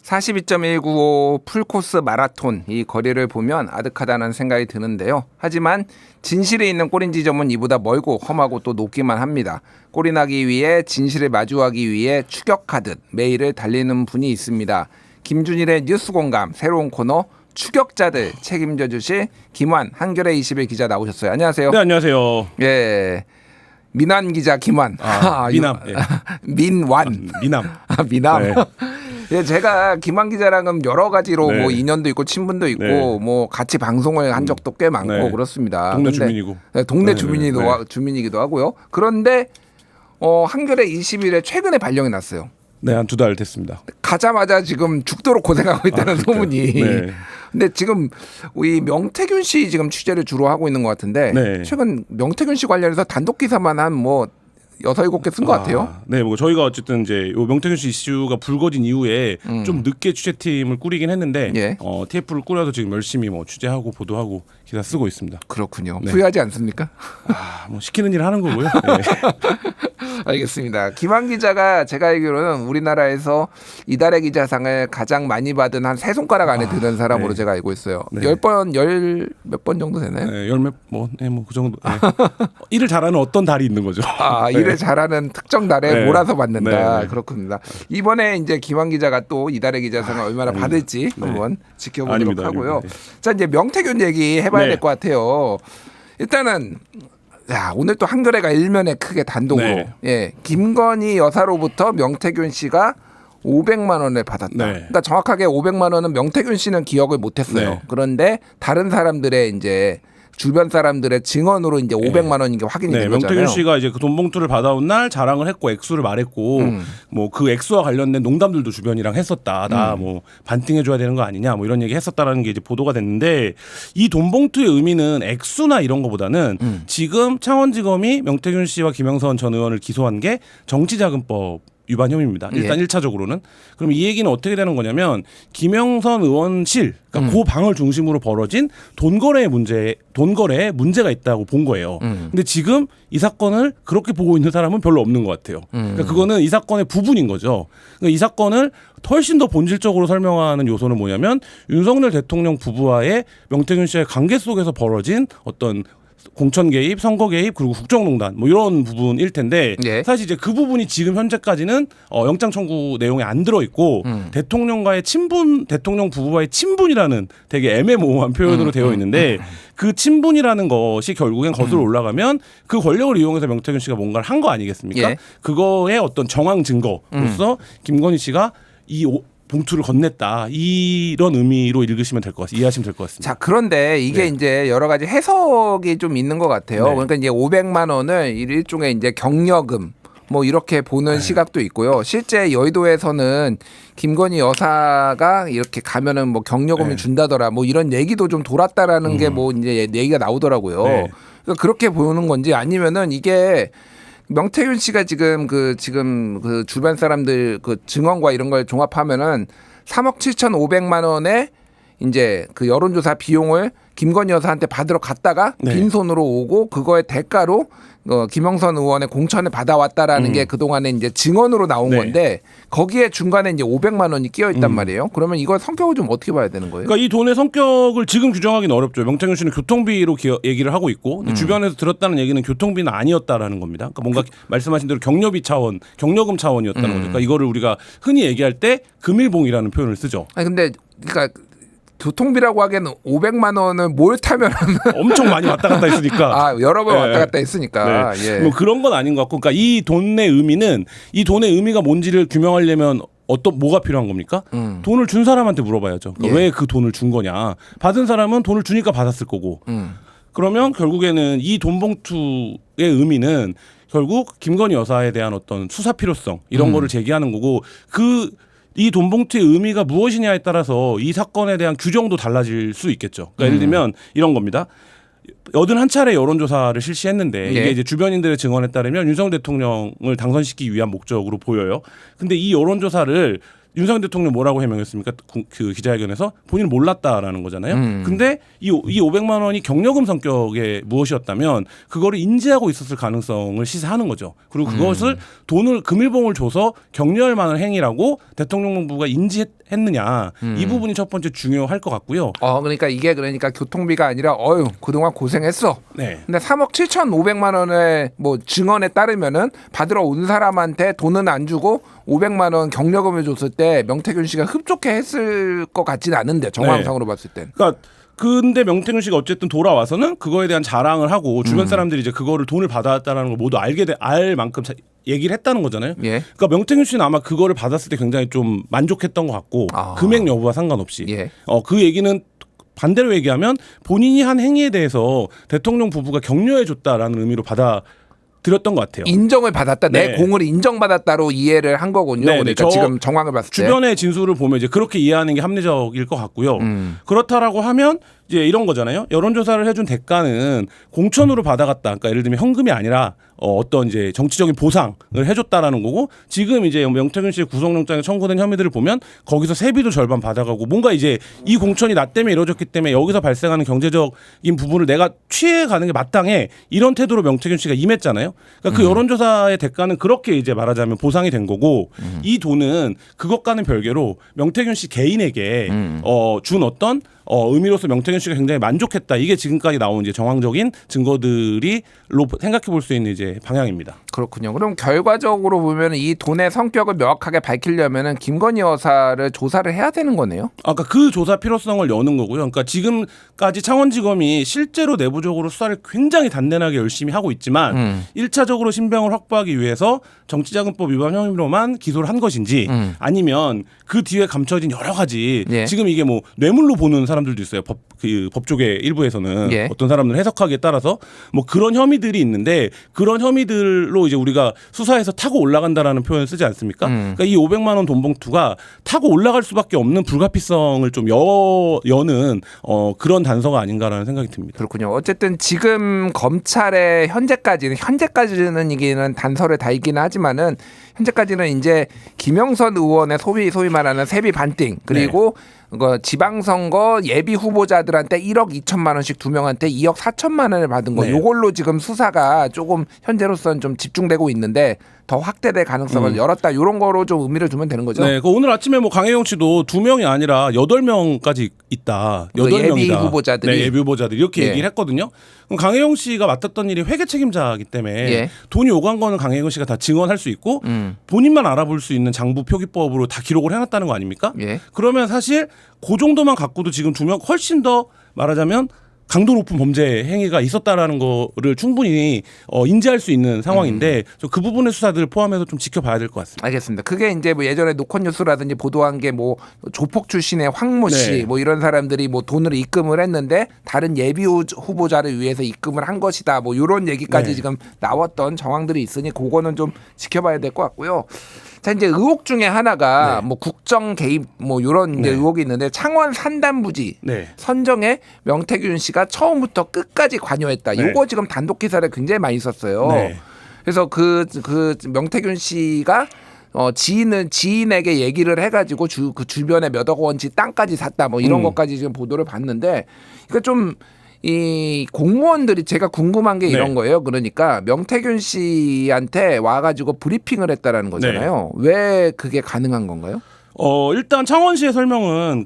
42.195 풀코스 마라톤 이 거리를 보면 아득하다는 생각이 드는데요. 하지만 진실이 있는 꼬린 지점은 이보다 멀고 험하고 또 높기만 합니다. 꼬리 나기 위해 진실을 마주하기 위해 추격하듯 매일을 달리는 분이 있습니다. 김준일의 뉴스공감 새로운 코너 추격자들 책임져 주실 김환 한겨레 21 기자 나오셨어요. 안녕하세요. 네, 안녕하세요. 예. 민환 기자 김환. 미남. 예. 민완. 미남. 미남. 네. 예, 제가 김환 기자랑은 여러 가지로 네. 뭐 인연도 있고 친분도 있고 네. 뭐 같이 방송을 한 적도 꽤 많고 네. 그렇습니다. 동네 근데, 주민이고. 네, 동네 네, 주민이기도 네. 주민이기도 하고요. 그런데 한겨레 21에 최근에 발령이 났어요. 네, 한 2달 됐습니다. 가자마자 지금 죽도록 고생하고 있다는 소문이. 네. 근데 지금 이 명태균 씨 지금 취재를 주로 하고 있는 것 같은데 네. 최근 명태균 씨 관련해서 단독 기사만 한 뭐 6-7개 쓴 것 같아요. 네, 뭐 저희가 어쨌든 이제 요 명태균 씨 이슈가 불거진 이후에 좀 늦게 취재팀을 꾸리긴 했는데 예. TF를 꾸려서 지금 열심히 뭐 취재하고 보도하고 기사 쓰고 있습니다. 그렇군요. 네. 후회하지 않습니까? 뭐 시키는 일 하는 거고요. 네. 알겠습니다. 김환 기자가 제가 알기로는 우리나라에서 이달의 기자상을 가장 많이 받은 한 3손가락 안에 드는 사람으로 네. 제가 알고 있어요. 네. 10번, 몇 번 정도 되나요? 네, 그 정도. 네. 일을 잘하는 어떤 달이 있는 거죠. 일을 잘하는 특정 달에 네. 몰아서 받는다. 네, 네. 그렇습니다. 이번에 이제 김환 기자가 또 이달의 기자상을 얼마나 아닙니다. 받을지 네. 한번 지켜보도록 아닙니다. 하고요. 아닙니다. 자, 이제 명태균 얘기 해봐야 네. 될 것 같아요. 일단은 오늘 또 한겨레가 일면에 크게 단독으로 네. 예, 김건희 여사로부터 명태균 씨가 500만 원을 받았다. 네. 그러니까 정확하게 500만 원은 명태균 씨는 기억을 못했어요. 네. 그런데 다른 사람들의 이제 주변 사람들의 증언으로 이제 500만 원인 게 확인이 네, 된 거잖아요. 명태균 씨가 이제 그 돈 봉투를 받아온 날 자랑을 했고 액수를 말했고 뭐 그 액수와 관련된 농담들도 주변이랑 했었다. 나 뭐 반띵해 줘야 되는 거 아니냐 뭐 이런 얘기 했었다라는 게 이제 보도가 됐는데 이 돈 봉투의 의미는 액수나 이런 거보다는 지금 창원지검이 명태균 씨와 김영선 전 의원을 기소한 게 정치자금법 위반 혐의입니다. 일단 예. 1차적으로는. 그럼 이 얘기는 어떻게 되는 거냐면 김영선 의원실, 그러니까 그 방을 중심으로 벌어진 돈 거래에 문제가 있다고 본 거예요. 근데 지금 이 사건을 그렇게 보고 있는 사람은 별로 없는 것 같아요. 그러니까 그거는 이 사건의 부분인 거죠. 그러니까 이 사건을 훨씬 더 본질적으로 설명하는 요소는 뭐냐면 윤석열 대통령 부부와의 명태균 씨의 관계 속에서 벌어진 어떤 공천 개입, 선거 개입, 그리고 국정농단 뭐 이런 부분일 텐데 예. 사실 이제 그 부분이 지금 현재까지는 영장 청구 내용에 안 들어 있고 대통령과의 친분, 대통령 부부와의 친분이라는 되게 애매모호한 표현으로 되어 있는데 그 친분이라는 것이 결국엔 거슬러 올라가면 그 권력을 이용해서 명태균 씨가 뭔가를 한 거 아니겠습니까? 예. 그거의 어떤 정황 증거로서 김건희 씨가 이 봉투를 건넸다 이런 의미로 읽으시면 될 것 같습니다. 이해하시면 될 것 같습니다. 자, 그런데 이게 네. 이제 여러 가지 해석이 좀 있는 것 같아요. 네. 그러니까 이제 500만 원을 일종의 이제 격려금 뭐 이렇게 보는 시각도 있고요. 실제 여의도에서는 김건희 여사가 이렇게 가면은 뭐 격려금을 준다더라 뭐 이런 얘기도 좀 돌았다라는 게 뭐 이제 얘기가 나오더라고요. 네. 그러니까 그렇게 보는 건지 아니면은 이게 명태균 씨가 지금 그 주변 사람들 그 증언과 이런 걸 종합하면은 3억 7,500만 원의 이제 그 여론조사 비용을 김건희 여사한테 받으러 갔다가 네. 빈손으로 오고 그거의 대가로 김영선 의원의 공천을 받아왔다라는 게 그동안에 이제 증언으로 나온 네. 건데 거기에 중간에 이제 500만 원이 끼어 있단 말이에요. 그러면 이걸 성격을 좀 어떻게 봐야 되는 거예요? 그러니까 이 돈의 성격을 지금 규정하기는 어렵죠. 명태균 씨는 교통비로 얘기를 하고 있고 주변에서 들었다는 얘기는 교통비는 아니었다라는 겁니다. 그러니까 뭔가 말씀하신 대로 격려비 차원, 격려금 차원이었다는 거죠. 그러니까 이거를 우리가 흔히 얘기할 때 금일봉이라는 표현을 쓰죠. 아니 근데 그러니까 교통비라고 하기에는 500만 원을 뭘 타면 엄청 많이 왔다 갔다 했으니까. 여러 번 네. 왔다 갔다 했으니까. 네. 예. 뭐 그런 건 아닌 것 같고, 그러니까 이 돈의 의미가 뭔지를 규명하려면 뭐가 필요한 겁니까? 돈을 준 사람한테 물어봐야죠. 그러니까 예. 왜 그 돈을 준 거냐? 받은 사람은 돈을 주니까 받았을 거고. 그러면 결국에는 이 돈 봉투의 의미는 결국 김건희 여사에 대한 어떤 수사 필요성 이런 거를 제기하는 거고 이 돈 봉투의 의미가 무엇이냐에 따라서 이 사건에 대한 규정도 달라질 수 있겠죠. 그러니까 예를 들면 이런 겁니다. 81차례 여론조사를 실시했는데 이게 이제 주변인들의 증언에 따르면 윤석열 대통령을 당선시키기 위한 목적으로 보여요. 근데 이 여론조사를 윤석열 대통령 뭐라고 해명했습니까? 그 기자회견에서 본인은 몰랐다라는 거잖아요. 근데 이 500만 원이 격려금 성격의 무엇이었다면 그거를 인지하고 있었을 가능성을 시사하는 거죠. 그리고 그것을 금일봉을 줘서 격려할 만한 행위라고 대통령 부부가 인지했 했느냐 이 부분이 첫 번째 중요할 것 같고요. 그러니까 이게 그러니까 교통비가 아니라 그동안 고생했어. 네. 근데 3억 7,500만 원의 뭐 증언에 따르면은 받으러 온 사람한테 돈은 안 주고 500만 원 경력금을 줬을 때 명태균 씨가 흡족해 했을 것 같지는 않은데 정황상으로 봤을 땐. 그러니까 근데 명태균 씨가 어쨌든 돌아와서는 그거에 대한 자랑을 하고 주변 사람들이 이제 그거를 돈을 받았다라는 걸 모두 알 만큼 얘기를 했다는 거잖아요. 예. 그러니까 명태균 씨는 아마 그거를 받았을 때 굉장히 좀 만족했던 것 같고 금액 여부와 상관없이 예. 그 얘기는 반대로 얘기하면 본인이 한 행위에 대해서 대통령 부부가 격려해줬다라는 의미로 받아들였던 것 같아요. 인정을 받았다. 내 네. 공을 인정받았다로 이해를 한 거군요. 네, 그러니까 지금 정황을 봤을 때. 주변의 진술을 보면 이제 그렇게 이해하는 게 합리적일 것 같고요. 그렇다라고 하면 이제 이런 거잖아요. 여론조사를 해준 대가는 공천으로 받아갔다. 그러니까 예를 들면 현금이 아니라 어떤 이제 정치적인 보상을 해줬다라는 거고 지금 이제 명태균 씨의 구속영장에 청구된 혐의들을 보면 거기서 세비도 절반 받아가고 뭔가 이제 이 공천이 나 때문에 이루어졌기 때문에 여기서 발생하는 경제적인 부분을 내가 취해가는 게 마땅해 이런 태도로 명태균 씨가 임했잖아요. 그러니까 그 여론조사의 대가는 그렇게 이제 말하자면 보상이 된 거고 이 돈은 그것과는 별개로 명태균 씨 개인에게 준 어떤 의미로서 명태균 씨가 굉장히 만족했다. 이게 지금까지 나온 이제 정황적인 증거들이로 생각해 볼 수 있는 이제 방향입니다. 그렇군요. 그럼 결과적으로 보면 이 돈의 성격을 명확하게 밝히려면은 김건희 여사를 조사를 해야 되는 거네요. 아까 그 조사 필요성을 여는 거고요. 그러니까 지금까지 창원지검이 실제로 내부적으로 수사를 굉장히 단단하게 열심히 하고 있지만 1차적으로 신병을 확보하기 위해서 정치자금법 위반 혐의로만 기소를 한 것인지 아니면 그 뒤에 감춰진 여러 가지 예. 지금 이게 뭐 뇌물로 보는 사람들도 있어요. 법조계 일부에서는 예. 어떤 사람들은 해석하기에 따라서 뭐 그런 혐의들이 있는데 그런 혐의들로 이제 우리가 수사에서 타고 올라간다라는 표현을 쓰지 않습니까? 그러니까 이 500만 원 돈 봉투가 타고 올라갈 수밖에 없는 불가피성을 좀 여는 그런 단서가 아닌가라는 생각이 듭니다. 그렇군요. 어쨌든 지금 검찰의 현재까지는 이게는 단서를 달기는 하지만은 현재까지는 이제 김영선 의원의 소위 말하는 세비 반띵 그리고 지방선거 예비 후보자들한테 1억 2천만 원씩 두 명한테 2억 4천만 원을 받은 거. 네. 요걸로 지금 수사가 조금 현재로서는 좀 집중되고 있는데 더 확대될 가능성을 열었다. 이런 거로 좀 의미를 두면 되는 거죠. 네, 오늘 아침에 뭐 강혜영 씨도 2명이 아니라 8명까지 있다. 8명이다. 예비 후보자들이. 네, 예비 후보자들이 이렇게 예. 얘기를 했거든요. 그럼 강혜영 씨가 맡았던 일이 회계 책임자이기 때문에 예. 돈이 오간 거는 강혜영 씨가 다 증언할 수 있고 본인만 알아볼 수 있는 장부 표기법으로 다 기록을 해놨다는 거 아닙니까? 예. 그러면 사실 그 정도만 갖고도 지금 2명 훨씬 더 말하자면 강도 높은 범죄 행위가 있었다라는 거를 충분히 인지할 수 있는 상황인데 그 부분의 수사들을 포함해서 좀 지켜봐야 될 것 같습니다. 알겠습니다. 그게 이제 뭐 예전에 노컷뉴스라든지 보도한 게 뭐 조폭 출신의 황모 씨 네. 뭐 이런 사람들이 뭐 돈을 입금을 했는데 다른 예비 후보자를 위해서 입금을 한 것이다. 뭐 이런 얘기까지 네. 지금 나왔던 정황들이 있으니 그거는 좀 지켜봐야 될 것 같고요. 자 이제 의혹 중에 하나가 뭐 국정 개입 뭐 이런 이제 의혹이 있는데 창원 산단부지 네. 선정에 명태균 씨가 처음부터 끝까지 관여했다. 네. 이거 지금 단독 기사를 굉장히 많이 썼어요. 네. 그래서 그 명태균 씨가 지인에게 얘기를 해가지고 그 주변에 몇억 원치 땅까지 샀다. 뭐 이런 것까지 지금 보도를 봤는데, 그러니까 좀 이 공무원들이 제가 궁금한 게 이런 거예요. 그러니까 명태균 씨한테 와가지고 브리핑을 했다라는 거잖아요. 왜 그게 가능한 건가요? 일단 창원시의 설명은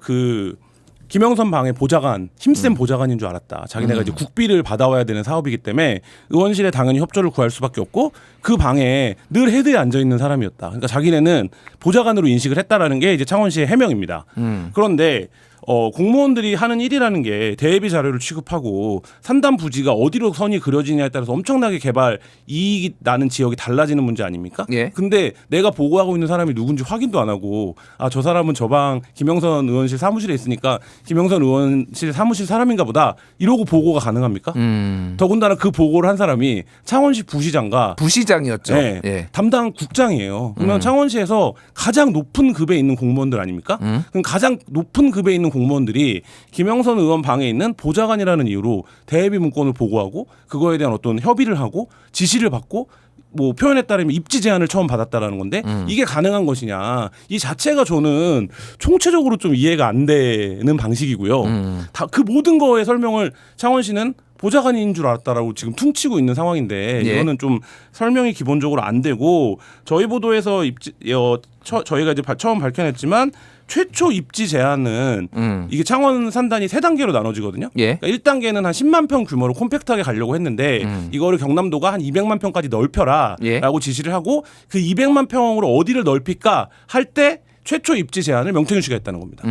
김영선 방의 보좌관, 힘센 보좌관인 줄 알았다. 자기네가 이제 국비를 받아와야 되는 사업이기 때문에 의원실에 당연히 협조를 구할 수밖에 없고 그 방에 늘 헤드에 앉아 있는 사람이었다. 그러니까 자기네는 보좌관으로 인식을 했다라는 게 이제 창원시의 해명입니다. 그런데 공무원들이 하는 일이라는 게 대외비 자료를 취급하고 산단 부지가 어디로 선이 그려지냐에 따라서 엄청나게 개발 이익이 나는 지역이 달라지는 문제 아닙니까? 예. 근데 내가 보고하고 있는 사람이 누군지 확인도 안 하고 저 사람은 저 방 김영선 의원실 사무실에 있으니까 김영선 의원실 사무실 사람인가 보다 이러고 보고가 가능합니까? 더군다나 그 보고를 한 사람이 창원시 부시장과 부시장이었죠. 네, 예. 담당 국장이에요. 그러면 창원시에서 가장 높은 급에 있는 공무원들 아닙니까? 그럼 가장 높은 급에 있는 공무원들이 김영선 의원 방에 있는 보좌관이라는 이유로 대외비 문건을 보고하고 그거에 대한 어떤 협의를 하고 지시를 받고 뭐 표현에 따르면 입지 제한을 처음 받았다라는 건데 이게 가능한 것이냐 이 자체가 저는 총체적으로 좀 이해가 안 되는 방식이고요. 다 그 모든 거의 설명을 창원시는 보좌관인 줄 알았다라고 지금 퉁치고 있는 상황인데 예. 이거는 좀 설명이 기본적으로 안 되고 저희 보도에서 저희가 이제 처음 밝혀냈지만 최초 입지 제한은 이게 창원 산단이 3단계로 나눠지거든요. 예. 그러니까 1단계는 한 10만 평 규모로 콤팩트하게 가려고 했는데 이거를 경남도가 한 200만 평까지 넓혀라라고 예. 지시를 하고 그 200만 평으로 어디를 넓힐까 할 때 최초 입지 제한을 명태균 씨가 했다는 겁니다.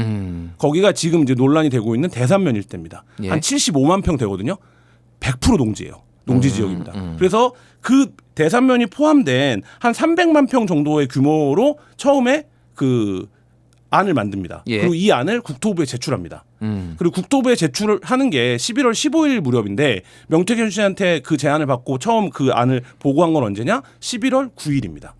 거기가 지금 이제 논란이 되고 있는 대산면 일대입니다. 예. 한 75만 평 되거든요. 100% 농지예요. 농지 지역입니다. 그래서 그 대산면이 포함된 한 300만 평 정도의 규모로 처음에 그 안을 만듭니다. 예. 그리고 이 안을 국토부에 제출합니다. 그리고 국토부에 제출을 하는 게 11월 15일 무렵인데 명태균 씨한테 그 제안을 받고 처음 그 안을 보고한 건 언제냐? 11월 9일입니다.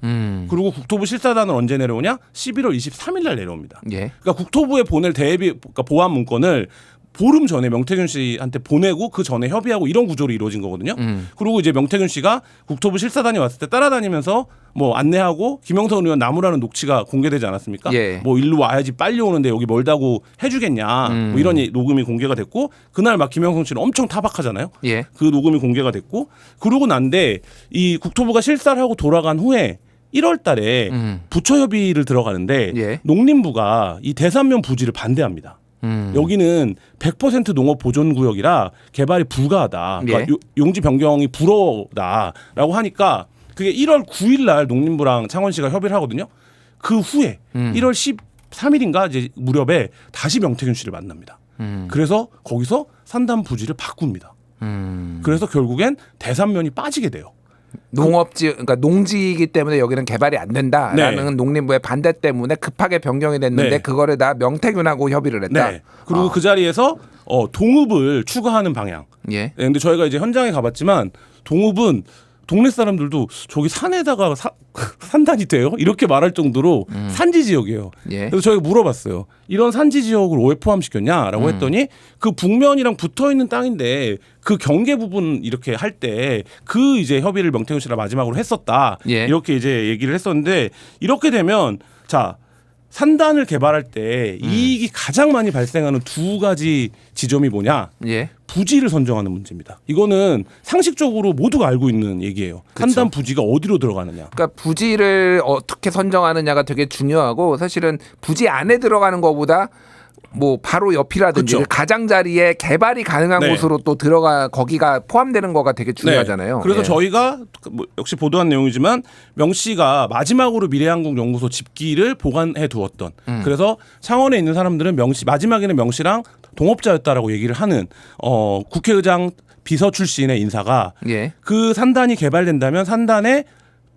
그리고 국토부 실사단은 언제 내려오냐? 11월 23일 날 내려옵니다. 예. 그러니까 국토부에 보낼 그러니까 보안 문건을 보름 전에 명태균 씨한테 보내고 그 전에 협의하고 이런 구조로 이루어진 거거든요. 그리고 이제 명태균 씨가 국토부 실사단이 왔을 때 따라다니면서 뭐 안내하고 김영선 의원 나무라는 녹취가 공개되지 않았습니까? 예. 뭐 일로 와야지 빨리 오는데 여기 멀다고 해주겠냐 뭐 이런 녹음이 공개가 됐고 그날 막 김영선 씨는 엄청 타박하잖아요. 예. 그 녹음이 공개가 됐고 그러고 난데 이 국토부가 실사를 하고 돌아간 후에 1월 달에 부처 협의를 들어가는데 예. 농림부가 이 대산면 부지를 반대합니다. 여기는 100% 농업 보존 구역이라 개발이 불가하다. 그러니까 예. 용지 변경이 불허다라고 하니까 그게 1월 9일 날 농림부랑 창원시가 협의를 하거든요. 그 후에 1월 13일인가 이제 무렵에 다시 명태균 씨를 만납니다. 그래서 거기서 산단 부지를 바꿉니다. 그래서 결국엔 대산면이 빠지게 돼요. 농업지 그러니까 농지이기 때문에 여기는 개발이 안 된다라는 네. 농림부의 반대 때문에 급하게 변경이 됐는데 네. 그거를 다 명태균하고 협의를 했다. 네. 그리고 그 자리에서 동읍을 추가하는 방향. 예. 네, 근데 저희가 이제 현장에 가봤지만 동읍은 동네 사람들도 저기 산에다가 산단이 돼요? 이렇게 말할 정도로 산지 지역이에요. 예. 그래서 저희가 물어봤어요. 이런 산지 지역을 왜 포함시켰냐라고 했더니 그 북면이랑 붙어 있는 땅인데 그 경계 부분 이렇게 할 때 그 이제 협의를 명태균 씨랑 마지막으로 했었다. 예. 이렇게 이제 얘기를 했었는데 이렇게 되면 자 산단을 개발할 때 이익이 가장 많이 발생하는 두 가지 지점이 뭐냐? 예. 부지를 선정하는 문제입니다. 이거는 상식적으로 모두가 알고 있는 얘기예요. 그쵸. 산단 부지가 어디로 들어가느냐. 그러니까 부지를 어떻게 선정하느냐가 되게 중요하고 사실은 부지 안에 들어가는 것보다 뭐 바로 옆이라든지 그쵸. 가장자리에 개발이 가능한 네. 곳으로 또 들어가 거기가 포함되는 거가 되게 중요하잖아요. 네. 그래서 예. 저희가 뭐 역시 보도한 내용이지만 명 씨가 마지막으로 미래항공연구소 집기를 보관해 두었던 그래서 창원에 있는 사람들은 명 씨 마지막에는 명 씨랑 동업자였다라고 얘기를 하는 국회의장 비서 출신의 인사가 예. 그 산단이 개발된다면 산단에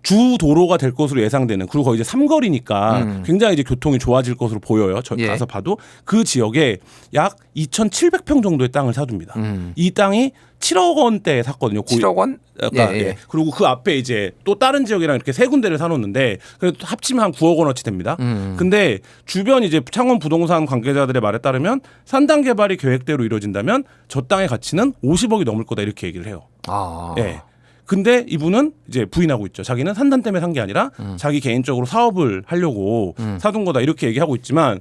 주 도로가 될 것으로 예상되는 그리고 거의 이제 삼거리니까 굉장히 이제 교통이 좋아질 것으로 보여요. 저 예. 가서 봐도 그 지역에 약 2,700평 정도의 땅을 사둡니다. 이 땅이 7억 원대에 샀거든요. 7억 원? 그러니까 예, 예. 예. 그리고 그 앞에 이제 또 다른 지역이랑 이렇게 세 군데를 사놓는데 그래도 합치면 한 9억 원어치 됩니다. 근데 주변 이제 창원 부동산 관계자들의 말에 따르면 산단 개발이 계획대로 이루어진다면 저 땅의 가치는 50억이 넘을 거다 이렇게 얘기를 해요. 아. 예. 근데 이분은 이제 부인하고 있죠. 자기는 산단 때문에 산 게 아니라 자기 개인적으로 사업을 하려고 사둔 거다 이렇게 얘기하고 있지만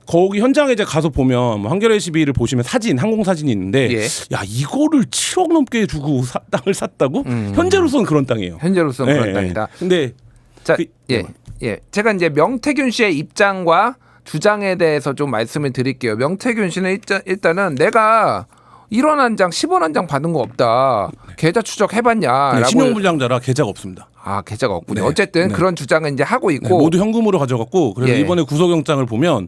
거기 현장에 이제 가서 보면 뭐 한겨레 12를 보시면 사진 항공 사진이 있는데 예. 야 이거를 7억 넘게 주고 땅을 샀다고? 현재로서는 그런 땅이에요. 현재로서는 그런 예, 땅이다. 근데 자, 그- 예, 예. 제가 이제 명태균 씨의 입장과 주장에 대해서 좀 말씀을 드릴게요. 명태균 씨는 일단은 내가 1원 한 장, 10원 한 장 받은 거 없다. 계좌 추적해봤냐? 네, 신용불량자라 계좌가 없습니다. 아, 계좌가 없군요. 네. 어쨌든 네. 그런 주장은 이제 하고 네, 있고. 모두 현금으로 가져갔고 그래서 예. 이번에 구속영장을 보면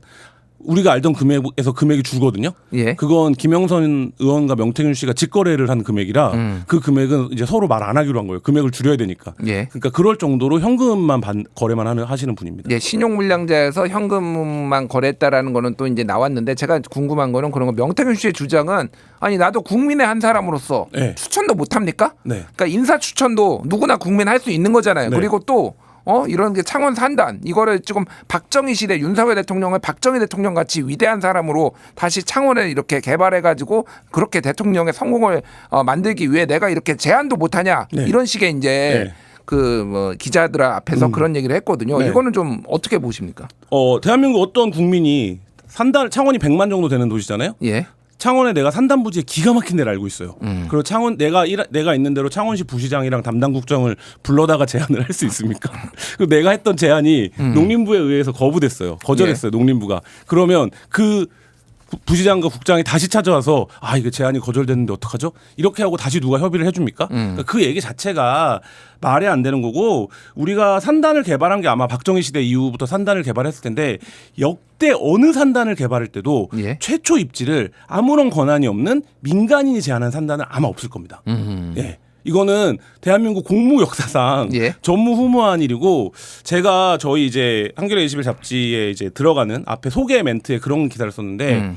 우리가 알던 금액에서 금액이 줄거든요. 예. 그건 김영선 의원과 명태균 씨가 직거래를 한 금액이라 그 금액은 이제 서로 말 안 하기로 한 거예요. 금액을 줄여야 되니까. 예. 그러니까 그럴 정도로 현금만 거래만 하시는 분입니다. 예, 신용물량자에서 현금만 거래했다라는 거는 또 이제 나왔는데 제가 궁금한 거는 그런 거 명태균 씨의 주장은 아니 나도 국민의 한 사람으로서 네. 추천도 못 합니까? 네. 그러니까 인사 추천도 누구나 국민 할 수 있는 거잖아요. 네. 그리고 또 이런 게 창원 산단 이거를 지금 박정희 시대 윤석열 대통령을 박정희 대통령 같이 위대한 사람으로 다시 창원을 이렇게 개발해 가지고 그렇게 대통령의 성공을 만들기 위해 내가 이렇게 제안도 못 하냐 네. 이런 식의 이제 네. 그 뭐 기자들 앞에서 그런 얘기를 했거든요. 네. 이거는 좀 어떻게 보십니까? 대한민국 어떤 국민이 산단 창원이 100만 정도 되는 도시잖아요. 예. 창원에 내가 산단 부지에 기가 막힌 데를 알고 있어요. 그리고 창원 내가 있는 대로 창원시 부시장이랑 담당 국장을 불러다가 제안을 할 수 있습니까? 그리고 내가 했던 제안이 농림부에 의해서 거부됐어요. 거절했어요. 농림부가. 그러면 그 부시장과 국장이 다시 찾아와서 아 이거 제안이 거절됐는데 어떡하죠? 이렇게 하고 다시 누가 협의를 해줍니까? 그러니까 그 얘기 자체가 말이 안 되는 거고 우리가 산단을 개발한 게 아마 박정희 시대 이후부터 산단을 개발했을 텐데 역대 어느 산단을 개발할 때도 예. 최초 입지를 아무런 권한이 없는 민간인이 제안한 산단은 아마 없을 겁니다. 예. 이거는 대한민국 공무 역사상 예. 전무후무한 일이고 제가 저희 이제 한겨레 20일 잡지에 이제 들어가는 앞에 소개 멘트에 그런 기사를 썼는데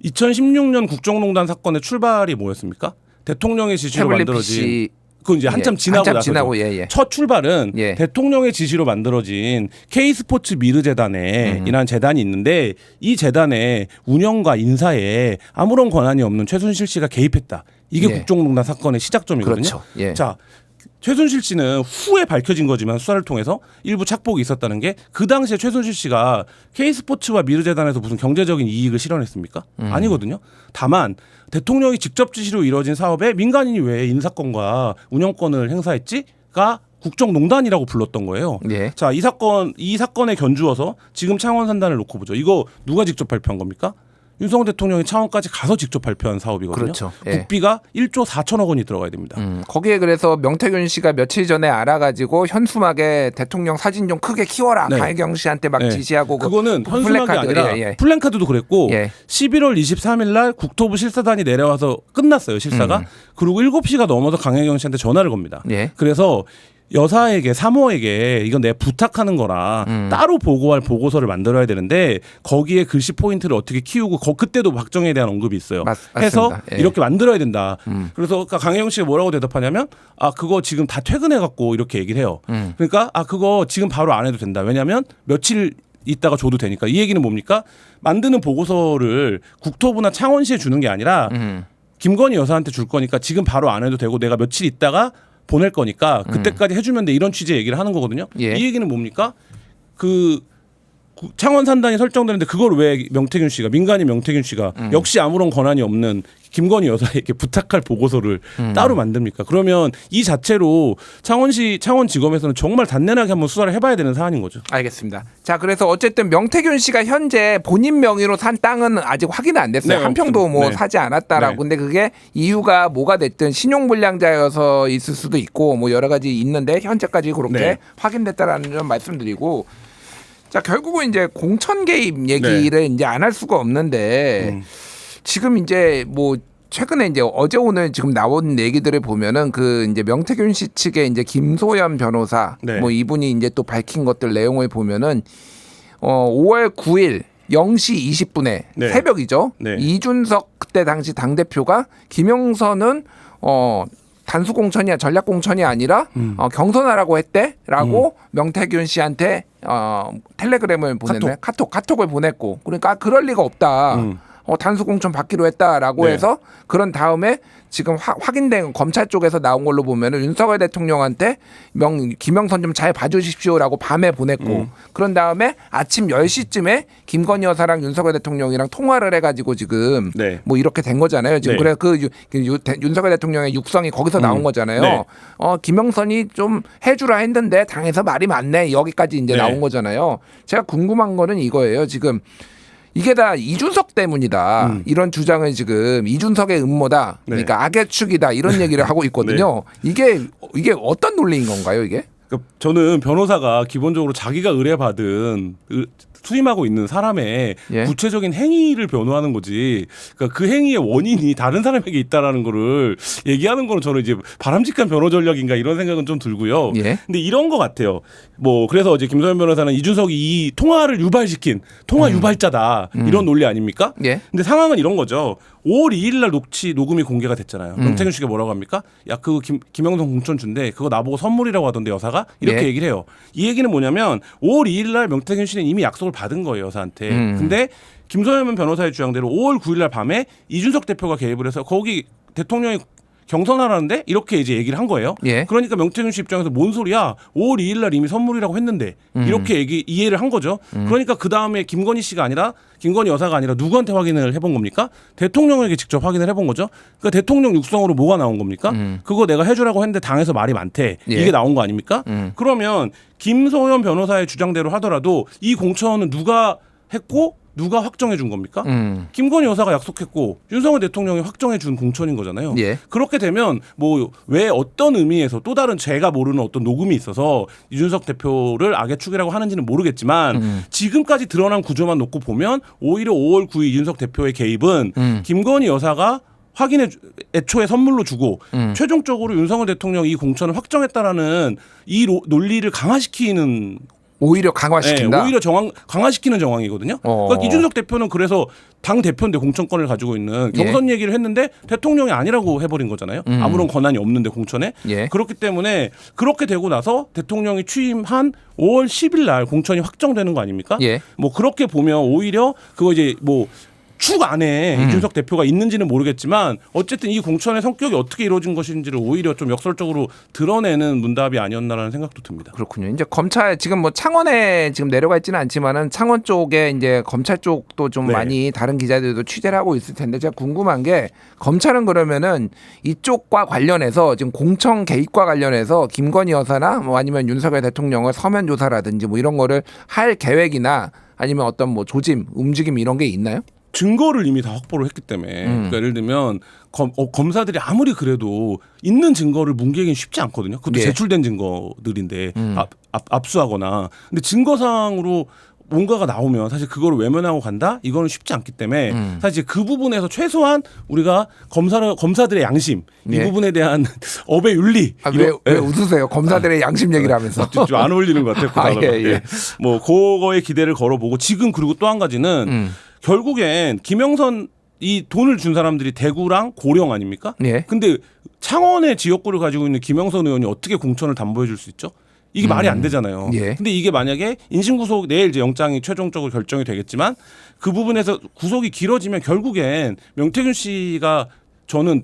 2016년 국정농단 사건의 출발이 뭐였습니까? 대통령의 지시로 태블릿 만들어진 PC. 그건 이제 한참 지나고 한참 나서 지나고, 예, 예. 첫 출발은 예. 대통령의 지시로 만들어진 K스포츠 미르재단에 이라는 재단이 있는데 이 재단의 운영과 인사에 아무런 권한이 없는 최순실 씨가 개입했다. 이게 예. 국정농단 사건의 시작점이거든요. 그렇죠. 예. 자, 최순실 씨는 후에 밝혀진 거지만 수사를 통해서 일부 착복이 있었다는 게 그 당시에 최순실 씨가 K스포츠와 미르재단에서 무슨 경제적인 이익을 실현했습니까? 아니거든요. 다만 대통령이 직접 지시로 이루어진 사업에 민간인이 왜 인사권과 운영권을 행사했지가 국정농단이라고 불렀던 거예요. 예. 자, 이 사건에 견주어서 지금 창원 산단을 놓고 보죠. 이거 누가 직접 발표한 겁니까? 윤석열 대통령이 창원까지 가서 직접 발표한 사업이거든요. 그렇죠. 예. 국비가 1조 4천억 원이 들어가야 됩니다. 거기에 그래서 명태균 씨가 며칠 전에 알아가지고 현수막에 대통령 사진 좀 크게 키워라. 네. 강혜경 씨한테 막 네. 지시하고 그거는 그 현수막이 플래카드, 아니라 예, 예. 플랜카드도 그랬고 예. 11월 23일 날 국토부 실사단이 내려와서 끝났어요. 실사가. 그리고 7시가 넘어서 강혜경 씨한테 전화를 겁니다. 예. 그래서 여사에게 사모에게 이건 내가 부탁하는 거라 따로 보고할 보고서를 만들어야 되는데 거기에 글씨 포인트를 어떻게 키우고 그때도 박정희에 대한 언급이 있어요. 해서 맞습니다. 예. 이렇게 만들어야 된다. 그래서 강혜경 씨가 뭐라고 대답하냐면 아 그거 지금 다 퇴근해 갖고 이렇게 얘기를 해요. 그러니까 아 그거 지금 바로 안 해도 된다. 왜냐하면 며칠 있다가 줘도 되니까. 이 얘기는 뭡니까? 만드는 보고서를 국토부나 창원시에 주는 게 아니라 김건희 여사한테 줄 거니까 지금 바로 안 해도 되고 내가 며칠 있다가 보낼 거니까 그때까지 해주면 돼 이런 취지의 얘기를 하는 거거든요. 예. 이 얘기는 뭡니까? 그 창원 산단이 설정되는데 그걸 왜 명태균 씨가 민간인 명태균 씨가 역시 아무런 권한이 없는 김건희 여사에게 부탁할 보고서를 따로 만듭니까? 그러면 이 자체로 창원지검에서는 정말 단단하게 한번 수사를 해봐야 되는 사안인 거죠. 알겠습니다. 자, 그래서 어쨌든 명태균 씨가 현재 본인 명의로 산 땅은 아직 확인이 안 됐어요. 네, 한 평도 뭐 네. 사지 않았다라고. 네. 근데 그게 이유가 뭐가 됐든 신용불량자여서 있을 수도 있고 뭐 여러 가지 있는데 현재까지 그렇게 네. 확인됐다라는 점 말씀드리고 자, 결국은 이제 공천 개입 얘기를 이제 안 할 수가 없는데 지금 이제 뭐 최근에 이제 어제 오늘 지금 나온 얘기들을 보면은 그 이제 명태균 씨 측의 이제 김소연 변호사 네. 뭐 이분이 이제 또 밝힌 것들 내용을 보면은 5월 9일 0시 20분에 네. 새벽이죠. 네. 이준석 그때 당시 당 대표가 김영선은 단수 공천이야 전략 공천이 아니라 경선하라고 했대라고 명태균 씨한테 텔레그램을 보냈네 카톡을 보냈고 그러니까 그럴 리가 없다. 단수 공천 받기로 했다라고 네. 해서 그런 다음에 지금 확인된 검찰 쪽에서 나온 걸로 보면은 윤석열 대통령한테 김영선 좀 잘 봐주십시오라고 밤에 보냈고 그런 다음에 아침 10시쯤에 김건희 여사랑 윤석열 대통령이랑 통화를 해가지고 지금 네. 뭐 이렇게 된 거잖아요. 지금 네. 그래 윤석열 대통령의 육성이 거기서 나온 거잖아요. 네. 김영선이 좀 해주라 했는데 당에서 말이 많네 여기까지 이제 네. 나온 거잖아요. 제가 궁금한 거는 이거예요. 지금. 이게 다 이준석 때문이다. 이런 주장을 지금 이준석의 음모다. 네. 그러니까 악의 축이다. 이런 얘기를 하고 있거든요. 이게 어떤 논리인 건가요, 이게? 그러니까 저는 변호사가 기본적으로 자기가 의뢰받은 투임하고 있는 사람의 예. 구체적인 행위를 변호하는 거지. 그러니까 그 행위의 원인이 다른 사람에게 있다라는 거를 얘기하는 거는 저는 이제 바람직한 변호 전략인가 이런 생각은 좀 들고요. 예. 근데 이런 것 같아요. 뭐 그래서 어제 김소연 변호사는 이준석이 이 통화를 유발시킨 통화 유발자다 이런 논리 아닙니까? 예. 근데 상황은 이런 거죠. 5월 2일 날 녹음이 공개가 됐잖아요. 명태균 씨가 뭐라고 합니까? 야, 그 김영선 공천 준대. 그거 나보고 선물이라고 하던데 여사가 이렇게 예. 얘기를 해요. 이 얘기는 뭐냐면 5월 2일 날 명태균 씨는 이미 약속을 받은 거예요, 여사한테. 근데 김소연 변호사의 주장대로 5월 9일 날 밤에 이준석 대표가 개입을 해서 거기 대통령이 경선하라는데 이렇게 이제 얘기를 한 거예요. 예. 그러니까 명태균 씨 입장에서 뭔 소리야? 5월 2일 날 이미 선물이라고 했는데 이렇게 이해를 한 거죠. 그러니까 그 다음에 김건희 씨가 아니라 김건희 여사가 아니라 누구한테 확인을 해본 겁니까? 대통령에게 직접 확인을 해본 거죠. 그러니까 대통령 육성으로 뭐가 나온 겁니까? 그거 내가 해주라고 했는데 당에서 말이 많대. 예. 이게 나온 거 아닙니까? 그러면 김소연 변호사의 주장대로 하더라도 이 공천은 누가 했고 누가 확정해 준 겁니까? 김건희 여사가 약속했고 윤석열 대통령이 확정해 준 공천인 거잖아요. 예. 그렇게 되면 뭐 왜 어떤 의미에서 또 다른 제가 모르는 어떤 녹음이 있어서 이준석 대표를 악의 축이라고 하는지는 모르겠지만 지금까지 드러난 구조만 놓고 보면 오히려 5월 9일 이준석 대표의 개입은 김건희 여사가 애초에 선물로 주고 최종적으로 윤석열 대통령이 이 공천을 확정했다라는 이 논리를 강화시키는 오히려 강화시킨다. 네, 오히려 강화시키는 정황이거든요. 그러니까 이준석 대표는 그래서 당 대표인데 공천권을 가지고 있는 경선 얘기를 했는데 대통령이 아니라고 해버린 거잖아요. 아무런 권한이 없는데 공천에. 예. 그렇기 때문에 그렇게 되고 나서 대통령이 취임한 5월 10일 날 공천이 확정되는 거 아닙니까? 예. 뭐 그렇게 보면 오히려 그거 이제 뭐 축 안에 이준석 대표가 있는지는 모르겠지만 어쨌든 이 공천의 성격이 어떻게 이루어진 것인지를 오히려 좀 역설적으로 드러내는 문답이 아니었나라는 생각도 듭니다. 그렇군요. 이제 검찰 지금 뭐 창원에 지금 내려가 있지는 않지만은 창원 쪽에 이제 검찰 쪽도 좀 네. 많이 다른 기자들도 취재를 하고 있을 텐데 제가 궁금한 게 검찰은 그러면은 이쪽과 관련해서 지금 공천 개입과 관련해서 김건희 여사나 뭐 아니면 윤석열 대통령을 서면 조사라든지 뭐 이런 거를 할 계획이나 아니면 어떤 뭐 조짐, 움직임 이런 게 있나요? 증거를 이미 다 확보를 했기 때문에 그러니까 예를 들면 검사들이 아무리 그래도 있는 증거를 뭉개기는 쉽지 않거든요. 그것도 예. 제출된 증거들인데 압수하거나 근데 증거상으로 뭔가가 나오면 사실 그거를 외면하고 간다? 이거는 쉽지 않기 때문에 사실 그 부분에서 최소한 우리가 검사들의 양심 이 예. 부분에 대한 업의 윤리 왜 웃으세요? 검사들의 양심 얘기를 하면서. 좀 안 어울리는 것 같아요. 그 아, 단어가. 예, 예. 뭐 그거에 기대를 걸어보고 지금 그리고 또 한 가지는 결국엔 김영선 이 돈을 준 사람들이 대구랑 고령 아닙니까? 예. 근데 창원의 지역구를 가지고 있는 김영선 의원이 어떻게 공천을 담보해 줄 수 있죠? 이게 말이 안 되잖아요. 예. 근데 이게 만약에 인신구속 내일 이제 영장이 최종적으로 결정이 되겠지만 그 부분에서 구속이 길어지면 결국엔 명태균 씨가 저는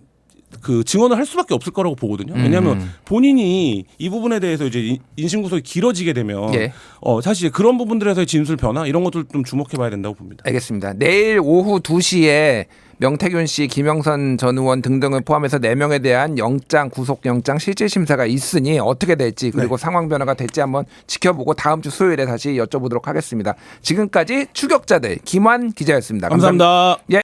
그 증언을 할 수밖에 없을 거라고 보거든요. 왜냐하면 본인이 이 부분에 대해서 이제 인신구속이 길어지게 되면 예. 사실 그런 부분들에서의 진술 변화 이런 것들 좀 주목해봐야 된다고 봅니다. 알겠습니다. 내일 오후 2시에 명태균 씨, 김영선 전 의원 등등을 포함해서 4명에 대한 영장, 구속영장 실질심사가 있으니 어떻게 될지 그리고 상황 변화가 될지 한번 지켜보고 다음 주 수요일에 다시 여쭤보도록 하겠습니다. 지금까지 추격자들 김환 기자였습니다. 감사합니다. 예.